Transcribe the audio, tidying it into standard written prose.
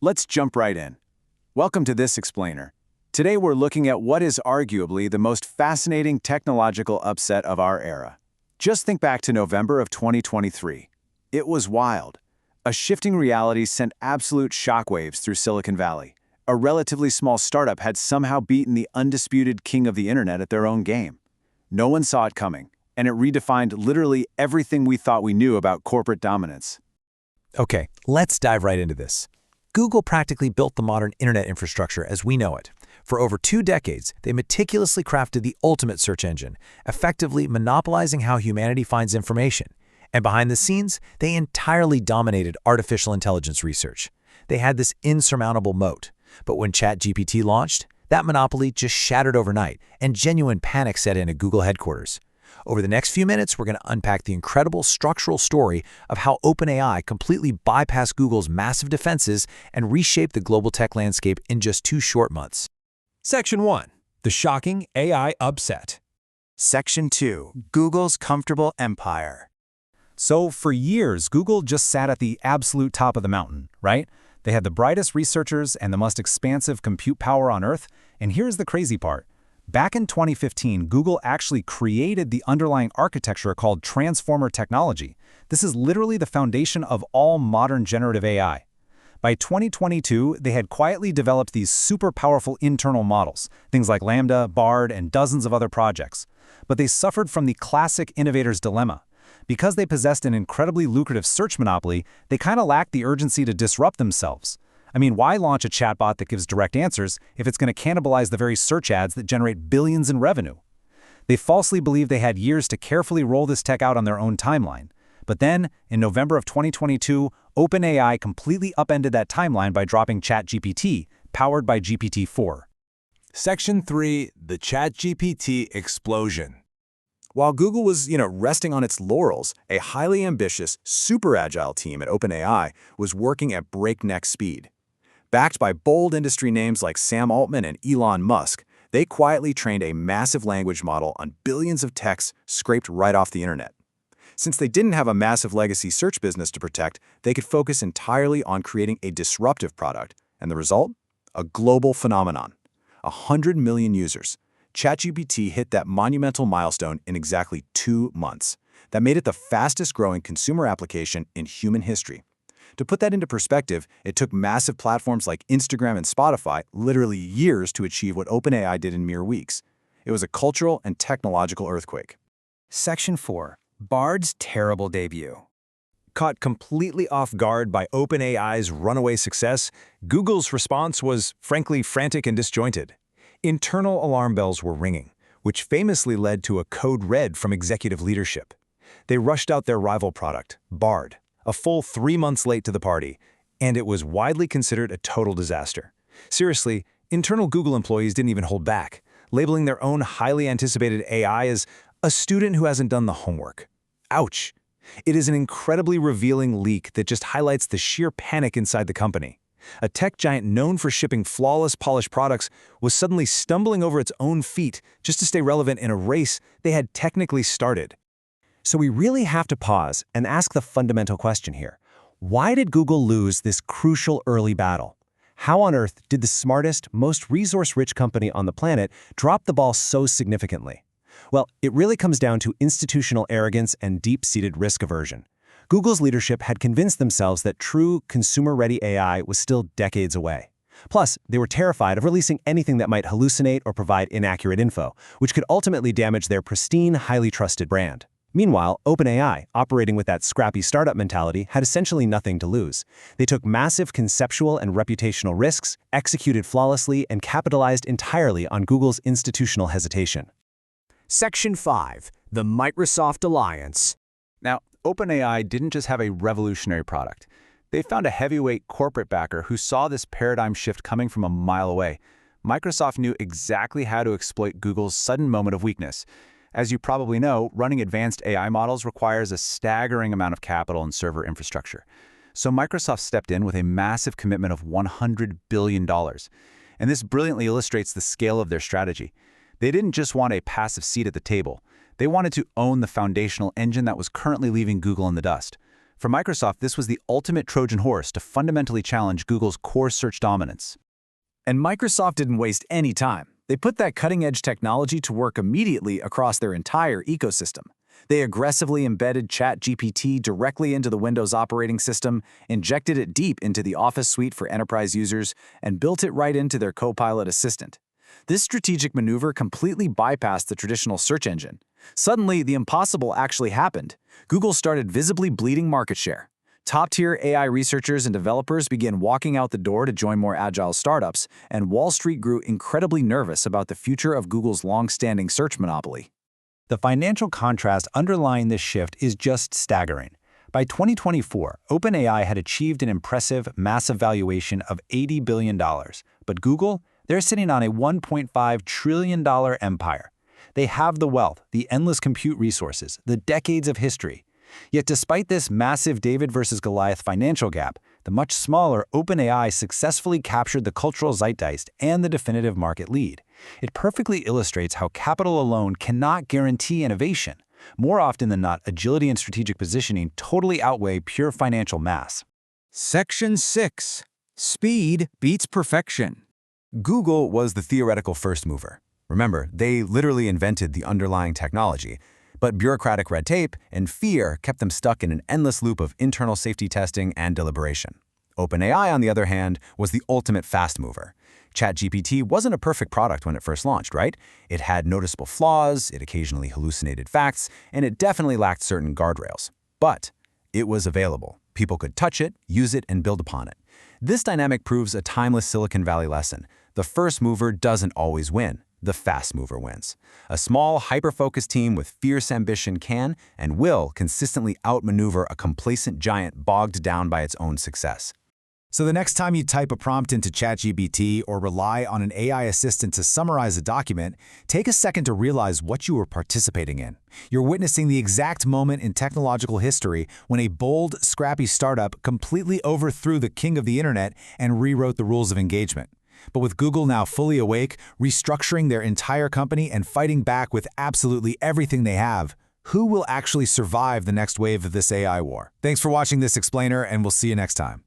Let's jump right in. Welcome to this explainer. Today we're looking at what is arguably the most fascinating technological upset of our era. Just think back to November of 2023. It was wild. A shifting reality sent absolute shockwaves through Silicon Valley. A relatively small startup had somehow beaten the undisputed king of the internet at their own game. No one saw it coming, and it redefined literally everything we thought we knew about corporate dominance. Okay, let's dive right into this. Google practically built the modern internet infrastructure as we know it. For over 2 decades, they meticulously crafted the ultimate search engine, effectively monopolizing how humanity finds information. And behind the scenes, they entirely dominated artificial intelligence research. They had this insurmountable moat. But when ChatGPT launched, that monopoly just shattered overnight, and genuine panic set in at Google headquarters. Over the next few minutes, we're going to unpack the incredible structural story of how OpenAI completely bypassed Google's massive defenses and reshaped the global tech landscape in just 2 short months. Section 1. The shocking AI upset. Section 2. Google's comfortable empire. So for years, Google just sat at the absolute top of the mountain, right? They had the brightest researchers and the most expansive compute power on Earth. And here's the crazy part. Back in 2015, Google actually created the underlying architecture called transformer technology. This is literally the foundation of all modern generative AI. By 2022, they had quietly developed these super powerful internal models, things like Lambda, Bard, and dozens of other projects. But they suffered from the classic innovator's dilemma. Because they possessed an incredibly lucrative search monopoly, they kind of lacked the urgency to disrupt themselves. I mean, why launch a chatbot that gives direct answers if it's going to cannibalize the very search ads that generate billions in revenue? They falsely believed they had years to carefully roll this tech out on their own timeline. But then, in November of 2022, OpenAI completely upended that timeline by dropping ChatGPT, powered by GPT-4. Section 3. The ChatGPT explosion. While Google was, resting on its laurels, a highly ambitious, super agile team at OpenAI was working at breakneck speed. Backed by bold industry names like Sam Altman and Elon Musk, they quietly trained a massive language model on billions of texts scraped right off the internet. Since they didn't have a massive legacy search business to protect, they could focus entirely on creating a disruptive product, and the result? A global phenomenon. 100 million users. ChatGPT hit that monumental milestone in exactly 2 months. That made it the fastest-growing consumer application in human history. To put that into perspective, it took massive platforms like Instagram and Spotify literally years to achieve what OpenAI did in mere weeks. It was a cultural and technological earthquake. Section 4. Bard's terrible debut. Caught completely off guard by OpenAI's runaway success, Google's response was, frankly, frantic and disjointed. Internal alarm bells were ringing, which famously led to a code red from executive leadership. They rushed out their rival product, Bard, a full 3 months late to the party, and it was widely considered a total disaster. Seriously, internal Google employees didn't even hold back, labeling their own highly anticipated AI as a student who hasn't done the homework. Ouch! It is an incredibly revealing leak that just highlights the sheer panic inside the company. A tech giant known for shipping flawless, polished products was suddenly stumbling over its own feet just to stay relevant in a race they had technically started. So we really have to pause and ask the fundamental question here. Why did Google lose this crucial early battle? How on earth did the smartest, most resource-rich company on the planet drop the ball so significantly? Well, it really comes down to institutional arrogance and deep-seated risk aversion. Google's leadership had convinced themselves that true, consumer-ready AI was still decades away. Plus, they were terrified of releasing anything that might hallucinate or provide inaccurate info, which could ultimately damage their pristine, highly trusted brand. Meanwhile, OpenAI, operating with that scrappy startup mentality, had essentially nothing to lose. They took massive conceptual and reputational risks, executed flawlessly, and capitalized entirely on Google's institutional hesitation. Section 5. The Microsoft Alliance. Now, OpenAI didn't just have a revolutionary product. They found a heavyweight corporate backer who saw this paradigm shift coming from a mile away. Microsoft knew exactly how to exploit Google's sudden moment of weakness. As you probably know, running advanced AI models requires a staggering amount of capital and server infrastructure. So Microsoft stepped in with a massive commitment of $100 billion. And this brilliantly illustrates the scale of their strategy. They didn't just want a passive seat at the table. They wanted to own the foundational engine that was currently leaving Google in the dust. For Microsoft, this was the ultimate Trojan horse to fundamentally challenge Google's core search dominance. And Microsoft didn't waste any time. They put that cutting-edge technology to work immediately across their entire ecosystem. They aggressively embedded ChatGPT directly into the Windows operating system, injected it deep into the Office suite for enterprise users, and built it right into their Copilot assistant. This strategic maneuver completely bypassed the traditional search engine. Suddenly, the impossible actually happened. Google started visibly bleeding market share. Top-tier AI researchers and developers began walking out the door to join more agile startups, and Wall Street grew incredibly nervous about the future of Google's long-standing search monopoly. The financial contrast underlying this shift is just staggering. By 2024, OpenAI had achieved an impressive, massive valuation of $80 billion. But Google, they're sitting on a $1.5 trillion empire. They have the wealth, the endless compute resources, the decades of history. Yet despite this massive David versus Goliath financial gap, the much smaller OpenAI successfully captured the cultural zeitgeist and the definitive market lead. It perfectly illustrates how capital alone cannot guarantee innovation. More often than not, agility and strategic positioning totally outweigh pure financial mass. Section 6. Speed beats perfection. Google was the theoretical first mover. Remember, they literally invented the underlying technology. But bureaucratic red tape and fear kept them stuck in an endless loop of internal safety testing and deliberation. OpenAI, on the other hand, was the ultimate fast mover. ChatGPT wasn't a perfect product when it first launched, right? It had noticeable flaws, it occasionally hallucinated facts, and it definitely lacked certain guardrails. But it was available. People could touch it, use it, and build upon it. This dynamic proves a timeless Silicon Valley lesson. The first mover doesn't always win. The fast mover wins. A small, hyper-focused team with fierce ambition can and will consistently outmaneuver a complacent giant bogged down by its own success. So the next time you type a prompt into ChatGPT or rely on an AI assistant to summarize a document, take a second to realize what you were participating in. You're witnessing the exact moment in technological history when a bold, scrappy startup completely overthrew the king of the internet and rewrote the rules of engagement. But with Google now fully awake, restructuring their entire company and fighting back with absolutely everything they have, who will actually survive the next wave of this AI war? Thanks for watching this explainer, and we'll see you next time.